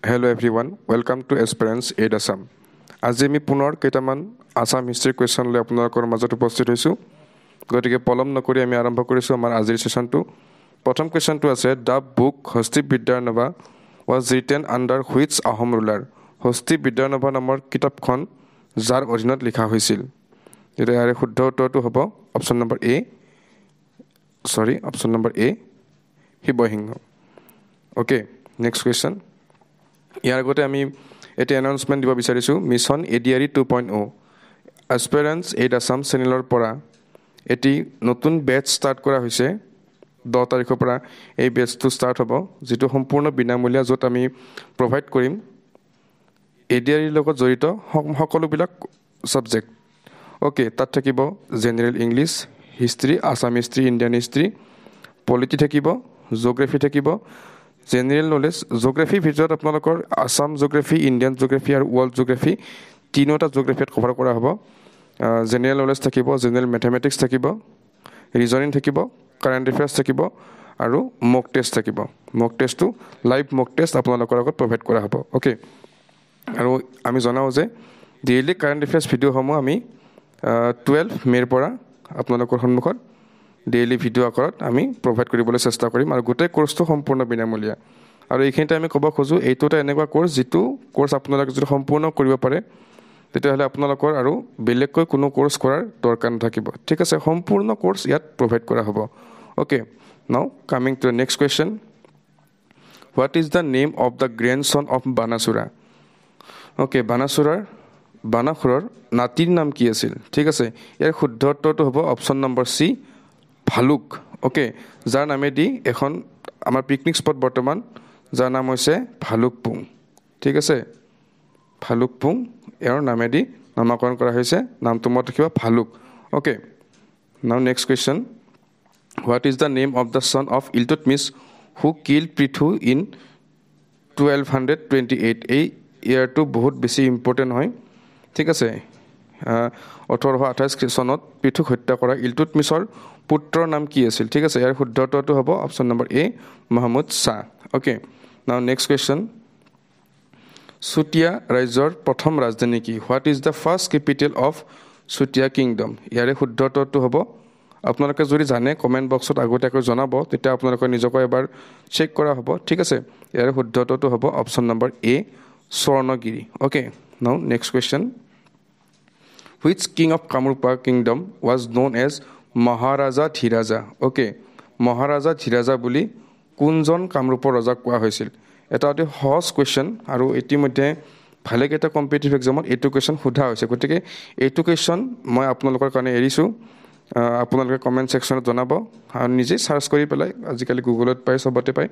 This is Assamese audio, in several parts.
Hello everyone, welcome to Esperance Aid Assam. আজি আমি পুনৰ কেইটামান আসাম হিষ্ট্ৰী কুৱেশ্যন লৈ আপোনালোকৰ মাজত উপস্থিত হৈছোঁ গতিকে পলম নকৰি আমি আৰম্ভ কৰিছোঁ আমাৰ আজিৰ সেশনটো প্ৰথম কুৱেশ্যনটো আছে the book Hasti বিদ্যানভা was written under which Ahom ruler হস্তি বিদ্যানভা নামৰ কিতাপখন যাৰ অধীনত লিখা হৈছিল এটা ইয়াৰ শুদ্ধ উত্তৰটো হ'ব অপচন নম্বৰ এ শিৱসিংহ ওকে নেক্সট কুৱেশ্যন ইয়াৰ আগতে আমি এটা এনাউন্সমেণ্ট দিব বিচাৰিছোঁ মিছন এডিআৰি 2.0 এছপেৰেন্স এইড আছাম চেনেলৰ পৰা এটি নতুন বেচ ষ্টাৰ্ট কৰা হৈছে 10 তাৰিখৰ পৰা এই বেচটো ষ্টাৰ্ট হ'ব যিটো সম্পূৰ্ণ বিনামূলীয়া য'ত আমি প্ৰভাইড কৰিম এডিআৰিৰ লগত জড়িত সকলোবিলাক ছাবজেক্ট ওকে তাত থাকিব general English history Assam history Indian history polity থাকিব জিঅ'গ্ৰাফি থাকিব জেনেৰেল নলেজ জিঅ'গ্ৰাফিৰ ভিতৰত আপোনালোকৰ আছাম জিঅ'গ্ৰাফি ইণ্ডিয়ান জিঅ'গ্ৰাফি আৰু ৱৰ্ল্ড জিঅ'গ্ৰাফি তিনিটা জিঅ'গ্ৰাফিত কভাৰ কৰা হ'ব জেনেৰেল নলেজ থাকিব জেনেৰেল মেথমেটিক্স থাকিব ৰিজনিং থাকিব কাৰেণ্ট এফেয়াৰ্ছ থাকিব আৰু মক টেষ্ট থাকিব মক টেষ্টটো লাইভ মক টেষ্ট আপোনালোকৰ আগত প্ৰভাইড কৰা হ'ব ওকে আৰু আমি জনাওঁ যে ডেইলি কাৰেণ্ট এফেয়াৰ্ছ ভিডিঅ'সমূহ আমি 12 মে'ৰ পৰা আপোনালোকৰ সন্মুখত ডেইলি ভিডিঅ' আকাৰত আমি প্ৰভাইড কৰিবলৈ চেষ্টা কৰিম আৰু গোটেই কোৰ্চটো সম্পূৰ্ণ বিনামূলীয়া আৰু এইখিনিতে আমি ক'ব খোজোঁ এইটো এটা এনেকুৱা কোৰ্চ যিটো কোৰ্চ আপোনালোকে যদি সম্পূৰ্ণ কৰিব পাৰে তেতিয়াহ'লে আপোনালোকৰ আৰু বেলেগকৈ কোনো কোৰ্চ কৰাৰ দৰকাৰ নাথাকিব ঠিক আছে সম্পূৰ্ণ কোৰ্চ ইয়াত প্ৰভাইড কৰা হ'ব okay now coming to the next question what is the name of the grandson of Banasura okay বানাসুৰৰ নাতিৰ নাম কি আছিল ঠিক আছে ইয়াৰ শুদ্ধ উত্তৰটো হ'ব অপশ্যন নম্বৰ চি ভালুক ওকে যাৰ নামেদি এখন আমাৰ পিকনিক স্পট বৰ্তমান যাৰ নাম হৈছে ভালুকপুং ঠিক আছে ভালুকপুং ইয়াৰ নামেদি নামাকৰণ কৰা হৈছে নামটো মনত ৰাখিব ভালুক okay now next question what is the name of the son of Iltutmish who kill Prithu in 1228 এই ইয়াৰটো বহুত বেছি ইম্পৰ্টেণ্ট হয় ঠিক আছে 1828 চনত পৃথুক হত্যা কৰা ইলটুটমিছৰ পুত্ৰৰ নাম কি আছিল ঠিক আছে ইয়াৰ শুদ্ধ উত্তৰটো হ'ব অপশ্যন নম্বৰ এ Mohammad Shah okay now next question Chutia ৰাজ্যৰ প্ৰথম ৰাজধানী কি what is the first capital of Chutiya kingdom ইয়াৰে শুদ্ধ উত্তৰটো হ'ব আপোনালোকে যদি জানে কমেণ্ট বক্সত আগতীয়াকৈ জনাব তেতিয়া আপোনালোকে নিজকৈ এবাৰ চেক কৰা হ'ব ঠিক আছে ইয়াৰে শুদ্ধ উত্তৰটো হ'ব option number A Swarnagiri okay now next question which king of Kamarupa kingdom was known as Maharaja Dhiraja okay মহাৰাজা ধীৰাজা বুলি কোনজন কামৰূপৰ ৰজাক কোৱা হৈছিল এটা অতি সহজ কুৱেশ্যন আৰু ইতিমধ্যে ভালেকেইটা কম্পিটিটিভ এক্সামত এইটো কুৱেশ্যন সোধা হৈছে গতিকে এইটো কুৱেশ্যন মই আপোনালোকৰ কাৰণে এৰিছোঁ আপোনালোকে কমেণ্ট ছেকশ্যনত জনাব আৰু নিজেই চাৰ্চ কৰি পেলাই আজিকালি গুগলত পায় চবতে পায়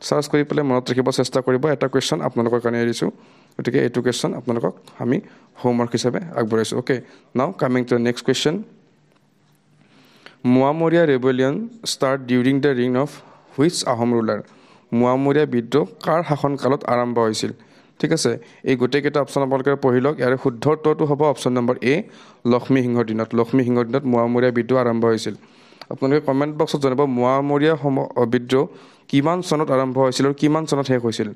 চাৰ্চ কৰি পেলাই মনত ৰাখিব চেষ্টা কৰিব এটা কুৱেশ্যন আপোনালোকৰ কাৰণে এৰিছোঁ গতিকে এইটো কুৱেশ্যন আপোনালোকক আমি হোমৱৰ্ক হিচাপে আগবঢ়াইছোঁ okay now coming to the next question Moamoria rebellion start during the reign of which Ahom ruler Moamoria বিদ্ৰোহ কাৰ শাসনকালত আৰম্ভ হৈছিল ঠিক আছে এই গোটেইকেইটা অপশ্যন আপোনালোকে পঢ়ি লওক ইয়াৰ শুদ্ধ উত্তৰটো হ'ব অপশ্যন নম্বৰ এ লক্ষ্মীসিংহৰ দিনত মোৱামৰীয়া বিদ্ৰোহ আৰম্ভ হৈছিল আপোনালোকে কমেণ্ট বক্সত জনাব মোৱামৰীয়া বিদ্ৰোহ কিমান চনত আৰম্ভ হৈছিল আৰু কিমান চনত শেষ হৈছিল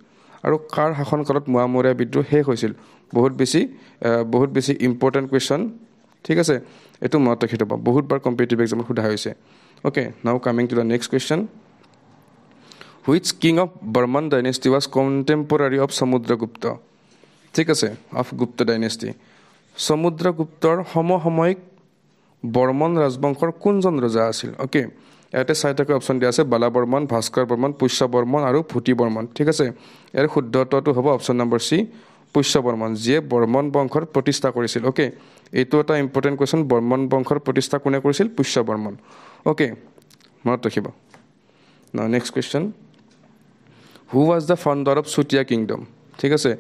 আৰু কাৰ শাসনকালত মোৱামৰীয়া বিদ্ৰোহ শেষ হৈছিল বহুত বেছি ইম্পৰ্টেণ্ট কুৱেশ্যন ঠিক আছে এইটো মনত ৰাখি থ'ব বহুতবাৰ কম্পিটিটিভ এক্সামত সোধা হৈছে okay now coming to the next question which king of Varman dynasty was contemporary of Samudragupta ঠিক আছে অফ গুপ্ত ডাইনেষ্টি সমুদ্ৰগুপ্তৰ সমসাময়িক বৰ্মন ৰাজবংশৰ কোনজন ৰজা আছিল অ'কে ইয়াতে চাৰিটাকৈ অপশ্যন দিয়া আছে বালা বৰ্মন ভাস্কৰ বৰ্মন পুষ্য বৰ্মন আৰু ভূতি বৰ্মন ঠিক আছে ইয়াৰ শুদ্ধ উত্তৰটো হ'ব option number C Pushya Varman যিয়ে বৰ্মন বংশৰ প্ৰতিষ্ঠা কৰিছিল অ'কে এইটো এটা ইম্পৰ্টেণ্ট কুৱেশ্যন বৰ্মন বংশৰ প্ৰতিষ্ঠা কোনে কৰিছিল পুষ্য বৰ্মন অ'কে মনত ৰাখিব next question who was the founder of Chutiya kingdom ঠিক আছে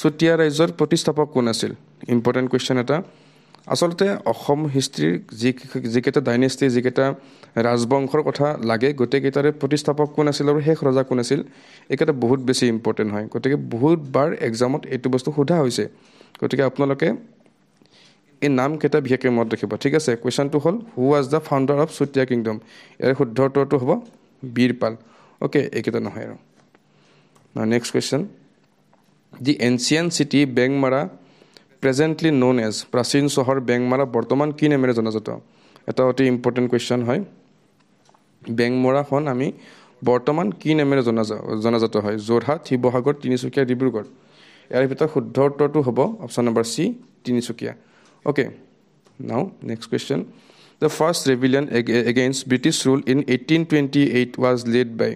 চুতীয়া ৰাজ্যৰ প্ৰতিষ্ঠাপক কোন আছিল ইম্পৰ্টেণ্ট কুৱেশ্যন এটা আচলতে অসম হিষ্ট্ৰীৰ যিকেইটা ডাইনেষ্টি যিকেইটা ৰাজবংশৰ কথা লাগে গোটেইকেইটাৰে প্ৰতিষ্ঠাপক কোন আছিল আৰু শেষ ৰজা কোন আছিল এইকেইটা বহুত বেছি ইম্পৰ্টেণ্ট হয় গতিকে বহুতবাৰ এক্সামত এইটো বস্তু সোধা হৈছে গতিকে আপোনালোকে এই নামকেইটা বিশেষকৈ মনত ৰাখিব ঠিক আছে কুৱেশ্যনটো হ'ল who was the founder of Chutiya kingdom ইয়াৰ শুদ্ধ উত্তৰটো হ'ব বীৰপাল অ'কে এইকেইটা নহয় আৰু next question the ancient city Bengmara presently known as প্ৰাচীন চহৰ বেংমাৰা বৰ্তমান কি নামেৰে জনাজাত এটা অতি ইম্পৰ্টেণ্ট কুৱেশ্যন হয় বেংমৰাখন আমি বৰ্তমান কি নামেৰে জনাজাত হয় যোৰহাট শিৱসাগৰ তিনিচুকীয়া ডিব্ৰুগড় ইয়াৰ ভিতৰত শুদ্ধ উত্তৰটো হ'ব option number C Tinsukia okay now next question the first rebellion against British rule in 1828 was led by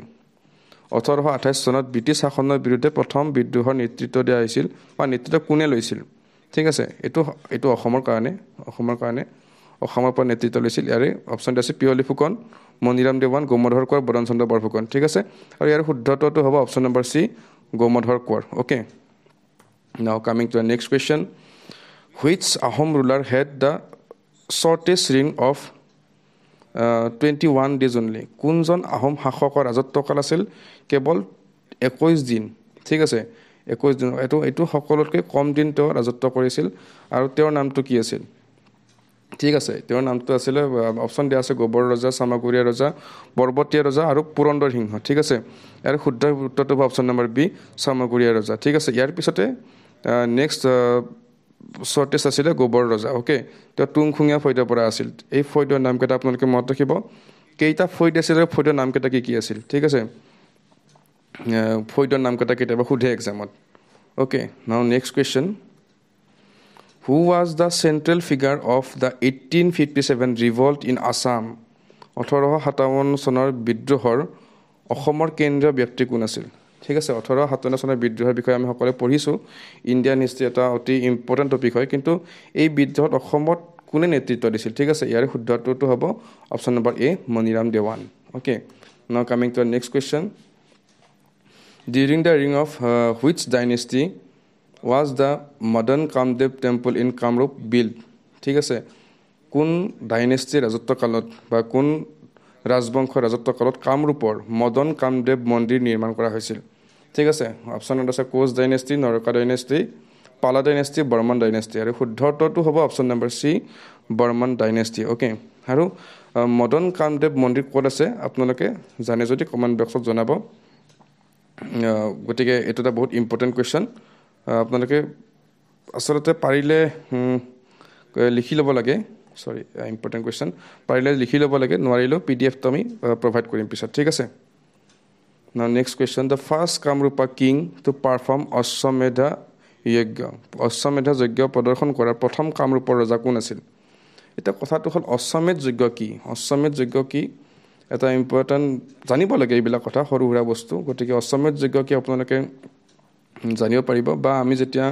1828 চনত ব্ৰিটিছ শাসনৰ বিৰুদ্ধে প্ৰথম বিদ্ৰোহৰ নেতৃত্ব দিয়া হৈছিল বা নেতৃত্ব কোনে লৈছিল ঠিক আছে এইটো অসমৰ কাৰণে অসমৰ পৰা নেতৃত্ব লৈছিল ইয়াৰে অপশ্যনটো আছে পিয়লি ফুকন মণিৰাম দেৱান গোমধৰ কোঁৱৰ বদন চন্দ্ৰ বৰফুকন ঠিক আছে আৰু ইয়াৰ শুদ্ধটো হ'ব option number C Gomdhar Konwar okay now coming to the next question which Ahom ruler had the shortest reign of 21 days only কোনজন আহোম শাসকৰ ৰাজত্বকাল আছিল কেৱল 21 দিন ঠিক আছে 21 দিন এইটো সকলোতকৈ কম দিন তেওঁ ৰাজত্ব কৰিছিল আৰু তেওঁৰ নামটো কি আছিল ঠিক আছে তেওঁৰ নামটো আছিলে অপশ্যন দিয়া আছে গোবৰ ৰজা চামাগুৰিয়া ৰজা বৰবতীয়া ৰজা আৰু পুৰন্দৰ সিংহ ঠিক আছে ইয়াৰ শুদ্ধ উত্তৰটো হ'ব অপশ্যন নম্বৰ বি চামাগুৰিয়া ৰজা ঠিক আছে ইয়াৰ পিছতে নেক্সট শ্বৰ্টেষ্ট আছিলে গোবৰ ৰজা অ'কে তেওঁ টুংখুঙীয়া ফৈদৰ পৰা আছিল এই ফৈদৰ নামকেইটা আপোনালোকে মনত ৰাখিব কেইটা ফৈদ আছিলে ফৈদৰ নামকেইটা কি আছিল ঠিক আছে ফৈদৰ নামকেইটা কেতিয়াবা সোধে এক্সামত okay now next question who was the central figure of the 1857 revolt in Assam 1857 চনৰ বিদ্ৰোহৰ অসমৰ কেন্দ্ৰীয় ব্যক্তি কোন আছিল ঠিক আছে 1857 চনৰ বিদ্ৰোহৰ বিষয়ে আমি সকলোৱে পঢ়িছোঁ ইণ্ডিয়ান হিষ্ট্ৰী এটা অতি ইম্পৰ্টেণ্ট টপিক হয় কিন্তু এই বিদ্ৰোহত অসমত কোনে নেতৃত্ব দিছিল ঠিক আছে ইয়াৰ শুদ্ধটো হ'ব option number A Maniram Dewan okay now coming to the next question during the reign of which dynasty was the Madan Kamdev temple in Kamrup build ঠিক আছে কোন ডাইনেষ্টিৰ ৰাজত্বকালত বা কোন ৰাজবংশৰ ৰাজত্বকালত কামৰূপৰ মদন কামদেৱ মন্দিৰ নিৰ্মাণ কৰা হৈছিল ঠিক আছে অপশ্যনত আছে Koch dynasty Naraka dynasty Pala dynasty Varman dynasty আৰু শুদ্ধ উত্তৰটো হ'ব option number C Varman dynasty okay আৰু মদন কামদেৱ মন্দিৰ ক'ত আছে আপোনালোকে জানে যদি কমেণ্ট বক্সত জনাব গতিকে এইটো এটা বহুত ইম্পৰ্টেণ্ট কুৱেশ্যন আপোনালোকে আচলতে পাৰিলে লিখি ল'ব লাগে সৰি ইম্পৰ্টেণ্ট কুৱেশ্যন পাৰিলে লিখি ল'ব লাগে নোৱাৰিলেও PDF-টো আমি প্ৰভাইড কৰিম পিছত ঠিক আছে now next question the first Kamarupa king to perform Ashvamedha yajna প্ৰদৰ্শন কৰা প্ৰথম কামৰূপৰ ৰজা কোন আছিল এতিয়া কথাটো হ'ল অশ্বমেধ যজ্ঞ কি এটা ইম্পৰ্টেণ্ট জানিব লাগে এইবিলাক কথা সৰু সুৰা বস্তু গতিকে অশ্বমেধ যজ্ঞ কি আপোনালোকে জানিব পাৰিব বা আমি যেতিয়া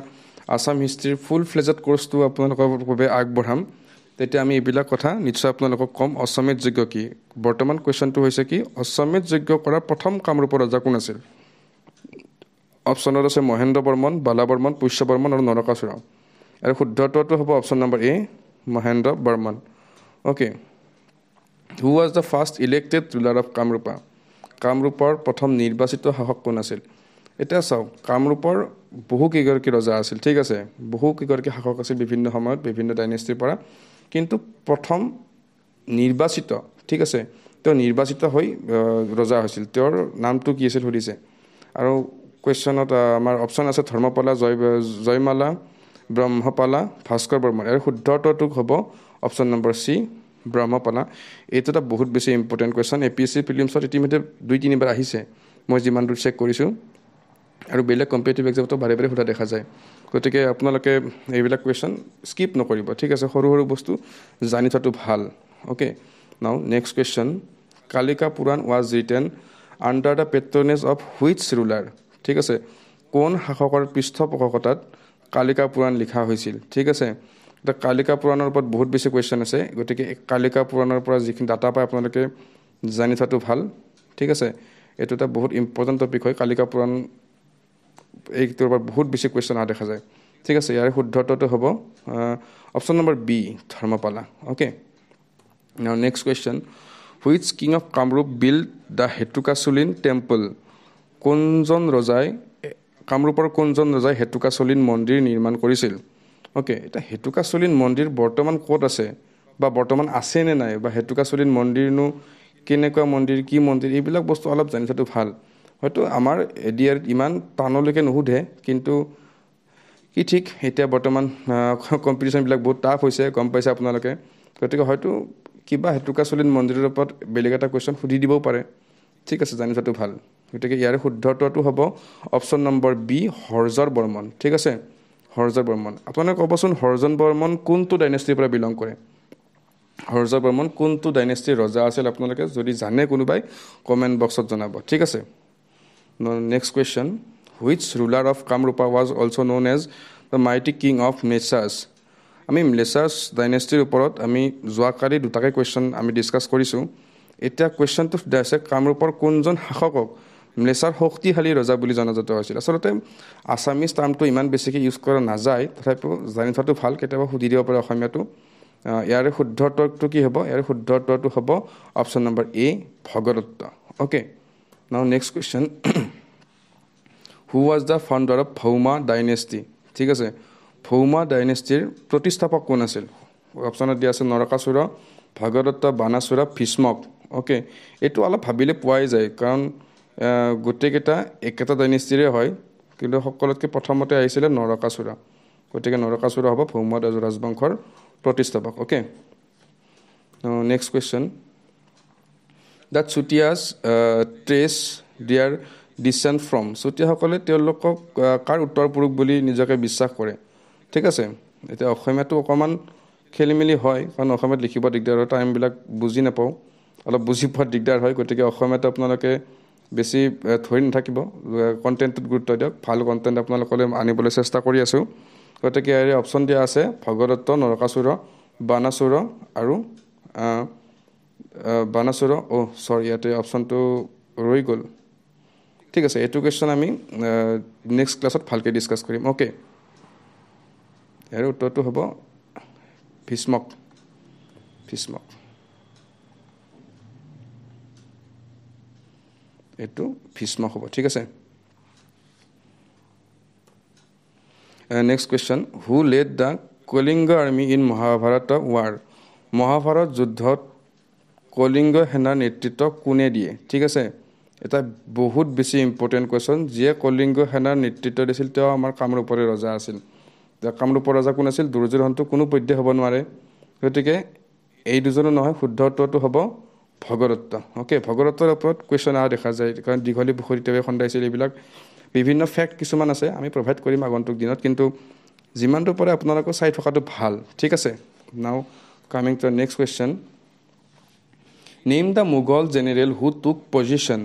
আছাম হিষ্ট্ৰীৰ ফুল ফ্লেজড কোৰ্চটো আপোনালোকৰ বাবে আগবঢ়াম তেতিয়া আমি এইবিলাক কথা নিশ্চয় আপোনালোকক ক'ম অশ্বমেধ যজ্ঞ কি বৰ্তমান কুৱেশ্যনটো হৈছে কি অশ্বমেধ যজ্ঞ কৰা প্ৰথম কামৰূপৰ ৰজা কোন আছিল অপশ্যনত আছে মহেন্দ্ৰ বৰ্মন বালা বৰ্মন পুষ্য বৰ্মন আৰু নৰকাসুৰ আৰু শুদ্ধটো হ'ব option number A Mahendra Varman okay who was the first elected ruler of কামৰূপৰ প্ৰথম নিৰ্বাচিত শাসক কোন আছিল এতিয়া চাওক কামৰূপৰ বহু কেইগৰাকী ৰজা আছিল ঠিক আছে বহু কেইগৰাকী শাসক আছিল বিভিন্ন সময়ত বিভিন্ন ডাইনেষ্টিৰ পৰা কিন্তু প্ৰথম নিৰ্বাচিত ঠিক আছে তেওঁ নিৰ্বাচিত হৈ ৰজা হৈছিল তেওঁৰ নামটো কি আছিল সুধিছে আৰু কুৱেশ্যনত আমাৰ অপশ্যন আছে ধৰ্মপালা জয়মালা ব্ৰহ্মপালা ভাস্কৰ বৰ্মন ইয়াৰ শুদ্ধটো হ'ব অপশ্যন নম্বৰ চি ব্ৰহ্মপালা এইটো এটা বহুত বেছি ইম্পৰ্টেণ্ট কুৱেশ্যন APSC প্ৰিলিমছত ইতিমধ্যে 2-3 বাৰ আহিছে মই যিমান দূৰ চেক কৰিছোঁ আৰু বেলেগ কম্পিটিটিভ এক্সামতো বাৰে বাৰে সোধা দেখা যায় গতিকে আপোনালোকে এইবিলাক কুৱেশ্যন স্কিপ নকৰিব ঠিক আছে সৰু সৰু বস্তু জানি থোৱাটো ভাল okay now next question Kalika Purana was written under the patronage of which ruler ঠিক আছে কোন শাসকৰ পৃষ্ঠপোষকতাত কালিকা পুৰাণ লিখা হৈছিল ঠিক আছে এতিয়া কালিকা পুৰাণৰ ওপৰত বহুত বেছি কুৱেশ্যন আছে গতিকে কালিকা পুৰাণৰ পৰা যিখিনি ডাটা পায় আপোনালোকে জানি থোৱাটো ভাল ঠিক আছে এইটো এটা বহুত ইম্পৰ্টেণ্ট টপিক হয় কালিকা পুৰাণ এইটোৰ ওপৰত বহুত বেছি কুৱেশ্যন অহা দেখা যায় ঠিক আছে ইয়াৰ শুদ্ধটো হ'ব option number B Dharmapala okay now next question which king of Kamarupa build the হেটুকাচুলিন টেম্পল কামৰূপৰ কোনজন ৰজাই হেটুকাচুলিন মন্দিৰ নিৰ্মাণ কৰিছিল অ'কে এতিয়া হেটুকাচুলিন মন্দিৰ বৰ্তমান ক'ত আছে বা বৰ্তমান আছে নে নাই বা হেটুকাচুলিন মন্দিৰনো কেনেকুৱা মন্দিৰ কি মন্দিৰ এইবিলাক বস্তু অলপ জানি থোৱাটো ভাল হয়তো আমাৰ এডিআৰত ইমান টানলৈকে নুসুধে কিন্তু কি ঠিক এতিয়া বৰ্তমান কম্পিটিশ্যনবিলাক বহুত টাফ হৈছে গম পাইছে আপোনালোকে গতিকে হয়তো কিবা হেতুকা চলিত মন্দিৰৰ ওপৰত বেলেগ এটা কুৱেশ্যন সুধি দিবও পাৰে ঠিক আছে জানি থোৱাটো ভাল গতিকে ইয়াৰ শুদ্ধটোটো হ'ব অপশ্যন নম্বৰ বি হৰ্জৰ বৰ্মন ঠিক আছে হৰ্জৰ বৰ্মন আপোনালোকে ক'বচোন হৰ্জন বৰ্মন কোনটো ডাইনেষ্টিৰ পৰা বিলং কৰে হৰ্জৰ বৰ্মন কোনটো ডাইনেষ্টিৰ ৰজা আছিল আপোনালোকে যদি জানে কোনোবাই কমেণ্ট বক্সত জনাব ঠিক আছে next question which ruler of Kamrupa was also known as the mighty king of Mlechas আমি Mlechas ডাইনেষ্টিৰ ওপৰত আমি যোৱাকালি দুটাকে কুৱেশ্যন আমি ডিছকাছ কৰিছোঁ এতিয়া কুৱেশ্যনটো আছে কামৰূপৰ কোনজন শাসকক Mlechas শক্তিশালী ৰজা বুলি জনাজাত হৈছিল আচলতে আছামিজ টাৰ্মটো ইমান বেছিকৈ ইউজ কৰা নাযায় তথাপিও জানি থোৱাটো ভাল কেতিয়াবা সুধি দিব পাৰে অসমীয়াটো ইয়াৰ শুদ্ধ উত্তৰটো কি হ'ব ইয়াৰ শুদ্ধ উত্তৰটো হ'ব option number A Bhagadatta okay now next question Who was the founder of Bhauma dynasty? ঠিক আছে ভৌমা ডাইনেষ্টিৰ প্ৰতিষ্ঠাপক কোন আছিল অপশ্যনত দিয়া আছে নৰকাসুৰ ভগদত্ত বানাসুৰ ভীষ্মক অ'কে এইটো অলপ ভাবিলে পোৱাই যায় কাৰণ গোটেইকেইটা একেটা ডাইনেষ্টিৰে হয় কিন্তু সকলোতকৈ প্ৰথমতে আহিছিলে নৰকাসুৰ গতিকে নৰকাসুৰ হ'ব ভৌমা ৰাজবংশৰ প্ৰতিষ্ঠাপক অ'কে নেক্সট কুৱেশ্যন দ্যাট চুটিয়াছ ট্ৰেচ দিয়াৰ ডিচেণ্ট ফ্ৰম চুতীয়াসকলে তেওঁলোকক কাৰ উত্তৰ পুৰুষ বুলি নিজকে বিশ্বাস কৰে ঠিক আছে এতিয়া অসমীয়াটো অকণমান খেলি মেলি হয় কাৰণ অসমীয়াত লিখিব দিগদাৰ হয় টাইমবিলাক বুজি নাপাওঁ অলপ বুজি পোৱাত দিগদাৰ হয় গতিকে অসমীয়াটো আপোনালোকে বেছি ধৰি নাথাকিব কণ্টেণ্টটোত গুৰুত্ব দিয়ক ভাল কণ্টেণ্ট আপোনালোকলৈ আনিবলৈ চেষ্টা কৰি আছোঁ গতিকে ইয়াৰে অপশ্যন দিয়া আছে ভগদত্ত নৰকাসুৰ বানাসুৰ আৰু বানাসুৰ চৰি ইয়াতে অপশ্যনটো ৰৈ গ'ল ঠিক আছে এইটো কুৱেশ্যন আমি নেক্সট ক্লাছত ভালকৈ ডিছকাছ কৰিম অ'কে ইয়াৰ উত্তৰটো হ'ব ভীষ্মক এইটো ভীষ্মক হ'ব ঠিক আছে next question who led the Kalinga army in Mahabharata war Mahabharata যুদ্ধত কলিংগ সেনাৰ নেতৃত্ব কোনে দিয়ে ঠিক আছে এটা বহুত বেছি ইম্পৰ্টেণ্ট কুৱেশ্যন যিয়ে কলিংগ সেনাৰ নেতৃত্ব দিছিল তেওঁ আমাৰ কামৰূপৰে ৰজা আছিল কামৰূপৰ ৰজা কোন আছিল দুৰ্যোধনটো কোনো পধ্যে হ'ব নোৱাৰে গতিকে এই দুজনো নহয় শুদ্ধ উত্তৰটো হ'ব ভগদত্ত অ'কে ভগদত্তৰ ওপৰত কুৱেশ্যন অহা দেখা যায় কাৰণ দীঘলী পুখুৰী তেওঁ খন্দাইছিল এইবিলাক বিভিন্ন ফেক্ট কিছুমান আছে আমি প্ৰভাইড কৰিম আগন্তুক দিনত কিন্তু যিমানটো পাৰে আপোনালোকে চাই থকাটো ভাল ঠিক আছে now coming to next question name the Mughal general who took position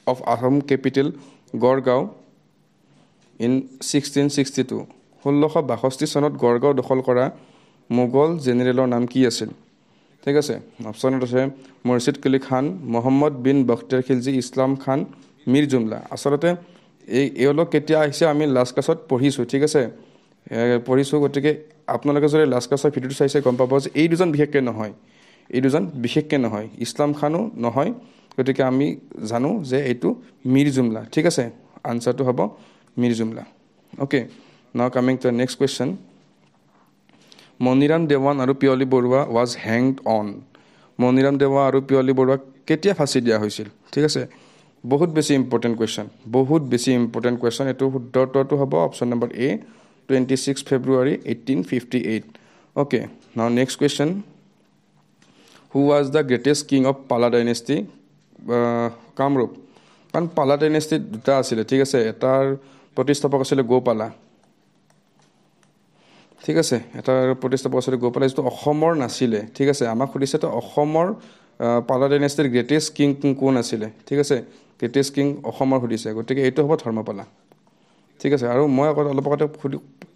of Ahom capital Gorgaon in 1662 1662 চনত গড়গাঁও দখল কৰা মোগল জেনেৰেলৰ নাম কি আছিল ঠিক আছে অপশ্যনত আছে মুৰ্ছিদ কুলি খান মোহাম্মদ বিন বখতিয়াৰ খিলজি ইছলাম খান মীৰ জুমলা আচলতে এওঁলোক কেতিয়া আহিছে আমি লাষ্ট ক্লাছত পঢ়িছোঁ ঠিক আছে পঢ়িছোঁ গতিকে আপোনালোকে যদি লাষ্ট ক্লাছৰ ভিডিঅ'টো চাইছে গম পাব যে এই দুজন বিশেষকৈ নহয় ইছলাম খানো নহয় গতিকে আমি জানো যে এইটো মীৰ জুমলা ঠিক আছে আনচাৰটো হ'ব Mir Jumla okay now coming to next question Maniram Dewan আৰু Piyali Barua was hanged on Maniram Dewan আৰু পিয়লি বৰুৱাক কেতিয়া ফাঁচি দিয়া হৈছিল ঠিক আছে বহুত বেছি ইম্পৰ্টেণ্ট কুৱেশ্যন এইটো শুদ্ধ উত্তৰটো হ'ব option number A 26 February 1858 okay now next question who was the greatest king of পালা ডাইনেষ্টি কামৰূপ কাৰণ পালা ডাইনেষ্টিত দুটা আছিলে ঠিক আছে এটাৰ প্ৰতিষ্ঠাপক আছিলে গোপালা ঠিক আছে এটাৰ প্ৰতিষ্ঠাপক আছিলে গোপালা যিটো অসমৰ নাছিলে ঠিক আছে আমাক সুধিছে তো অসমৰ পালা ডাইনেষ্টিৰ গ্ৰেটেষ্ট কিং কোন আছিলে ঠিক আছে গ্ৰেটেষ্ট কিং অসমৰ সুধিছে গতিকে এইটো হ'ব ধৰ্মপালা ঠিক আছে আৰু মই অলপ আগতে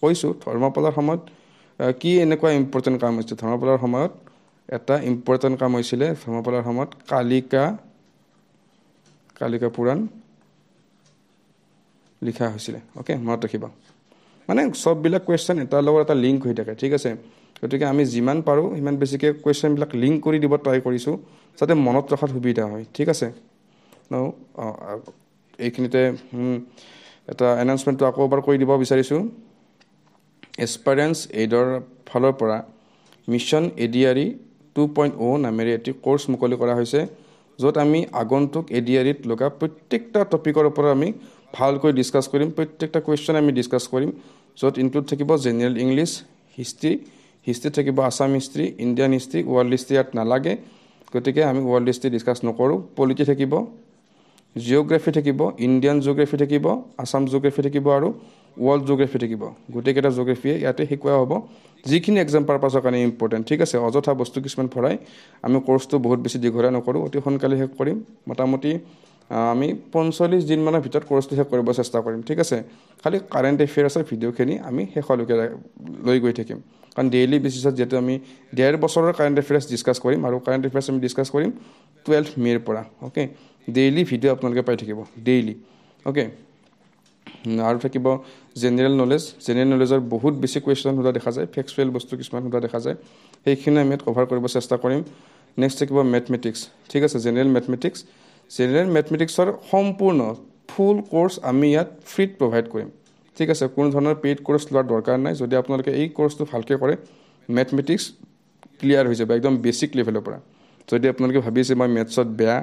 কৈছোঁ ধৰ্মপালাৰ সময়ত কি এনেকুৱা ইম্পৰ্টেণ্ট কাম হৈছিল ধৰ্মপালাৰ সময়ত এটা ইম্পৰ্টেণ্ট কাম হৈছিলে ধৰ্মপালাৰ সময়ত কালিকা পুৰাণ লিখা হৈছিলে অ'কে মনত ৰাখিবা মানে চববিলাক কুৱেশ্যন এটাৰ লগত এটা লিংক হৈ থাকে ঠিক আছে গতিকে আমি যিমান পাৰোঁ সিমান বেছিকৈ কুৱেশ্যনবিলাক লিংক কৰি দিব ট্ৰাই কৰিছোঁ যাতে মনত ৰখাত সুবিধা হয় ঠিক আছে এইখিনিতে এটা এনাউন্সমেণ্টটো আকৌ এবাৰ কৰি দিব বিচাৰিছোঁ এছপাৰেঞ্চ এইডৰ ফালৰ পৰা মিছন এডিআৰই 2.0 নামেৰে এটি কোৰ্চ মুকলি কৰা হৈছে য'ত আমি আগন্তুক এডিআৰইত লগা প্ৰত্যেকটা টপিকৰ ওপৰত আমি ভালকৈ ডিসকাস কৰিম প্ৰত্যেকটা কোৱেশ্চন আমি ডিসকাস কৰিম য'ত ইনক্লুড থাকিব জেনাৰেল ইংলিশ হিষ্ট্ৰী থাকিব Assam history Indian history world history ইয়াত নালাগে গতিকে আমি ওয়াৰ্ল্ড হিষ্ট্ৰী ডিসকাস নকৰো পলিটি থাকিব জিওগ্ৰাফি থাকিব ইণ্ডিয়ান জিওগ্ৰাফি থাকিব আসাম জিওগ্ৰাফি থাকিব আৰু ওয়াৰ্ল্ড জিওগ্ৰাফি থাকিব গোটেইকেইটা জিওগ্ৰাফি ইয়াতে শিকোৱা হ'ব যিখিনি এক্সাম পাৰপাছৰ কাৰণে ইম্পৰ্টেণ্ট ঠিক আছে অযথা বস্তু কিছুমান ভৰাই আমি কোৰ্সটো বহুত বেছি দীঘলীয়া নকৰোঁ অতি সোনকালে শেষ কৰিম মোটামুটি আমি 45 দিন মানৰ ভিতৰত কোৰ্সটো শেষ কৰিব চেষ্টা কৰিম ঠিক আছে খালি কাৰেণ্ট এফেয়াৰ্ছৰ ভিডিঅ'খিনি আমি শেষলৈকে লৈ গৈ থাকিম কাৰণ ডেইলি বেচিছত যেটো আমি 1.5 বছৰৰ কাৰেণ্ট এফেয়াৰ্ছ ডিসকাস কৰিম আৰু কাৰেণ্ট এফেয়াৰ্ছ আমি ডিসকাস কৰিম 12 মেৰ পৰা ওকে ডেইলি ভিডিঅ' আপোনালোকে পাই থাকিব ডেইলি ওকে আৰু থাকিব জেনাৰেল নলেজৰ বহুত বেছি কোৱেশ্চন হোৱা দেখা যায় ফেক্চুৱেল বস্তু কিছুমান হোৱা দেখা যায় সেইখিনি আমি কভাৰ কৰিব চেষ্টা কৰিম নেক্সট থাকিব ম্যাথমেটিক্স ঠিক আছে জেনাৰেল ম্যাথমেটিক্সৰ সম্পূৰ্ণ ফুল কোৰ্স আমি ইয়াত ফ্ৰীত প্ৰভাইড কৰিম ঠিক আছে কোনো ধৰণৰ পেইড কোৰ্স লোৱাৰ দৰকাৰ নাই যদি আপোনালোকে এই কোৰ্সটো ভালকৈ কৰে ম্যাথমেটিক্স ক্লিয়াৰ হৈ যাব একদম বেসিক লেভেলৰ পৰা যদি আপোনালোকে ভাবিছে মই ম্যাথছত বেয়া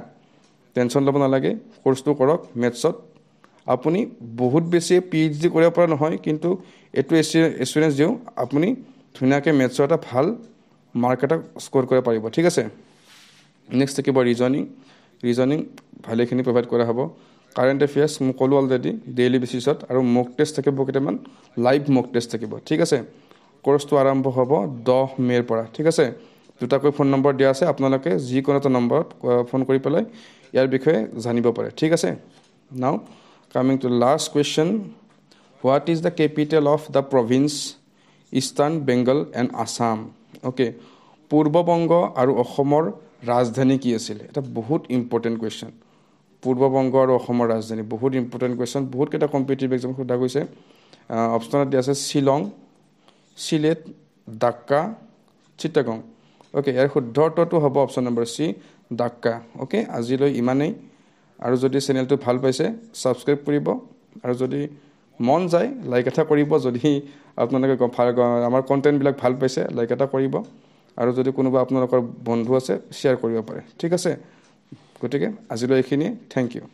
টেনশন ল'ব নালাগে কোৰ্সটো কৰক ম্যাথছত আপুনি বহুত বেছি পিএইচডি কৰিব পৰা নহয় কিন্তু এটো এসুৰেন্স দিও আপুনি ধুনিয়াকে ম্যাথছৰ এটা ভাল মাৰ্ক এটা স্কোৰ কৰিব পাৰিব ঠিক আছে নেক্সট থাকিব ৰিজনিং ভালেখিনি প্ৰভাইড কৰা হ'ব কাৰেণ্ট এফেয়াৰ্ছ মই ক'লো অলৰেডি ডেইলি বেচিছত আৰু মক টেষ্ট থাকিব কেইটামান লাইভ মক টেষ্ট থাকিব ঠিক আছে কোৰ্সটো আৰম্ভ হ'ব 10 মেৰ পৰা ঠিক আছে দুটাকৈ ফোন নম্বৰ দিয়া আছে আপোনালোকে যিকোনো এটা নম্বৰত ফোন কৰি পেলাই ইয়াৰ বিষয়ে জানিব পাৰে ঠিক আছে নাও coming to the last question what is the capital of the province Eastern Bengal and Assam okay Purbabanga আৰু অসমৰ ৰাজধানী কি আছিল এটা বহুত ইম্পৰ্টেন্ট কোৱেশ্চন পূৰ্ববংগ আৰু অসমৰ ৰাজধানী বহুত ইম্পৰ্টেন্ট কোৱেশ্চন বহুত কেটা কম্পিটিটিভ এক্সাম সোধা গৈছে অপচনত দিয়া আছে শিলং সিলেট ঢাকা চিটাগং ওকে ইয়াৰ শুদ্ধটো হ'ব অপচন নম্বৰ সি ঢাকা ওকে আজিলৈ ইমানেই আৰু যদি চেনেলটো ভাল পাইছে সাবস্ক্ৰাইব কৰিব আৰু যদি মন যায় লাইক এটা কৰিব যদি আপোনালোকে আমাৰ কন্টেন্ট বিলাক ভাল পাইছে লাইক এটা কৰিব আৰু যদি কোনোবা আপোনালোকৰ বন্ধু আছে শেয়াৰ কৰিব পাৰে ঠিক আছে গতিকে আজিলৈ এইখিনি থ্যাংক ইউ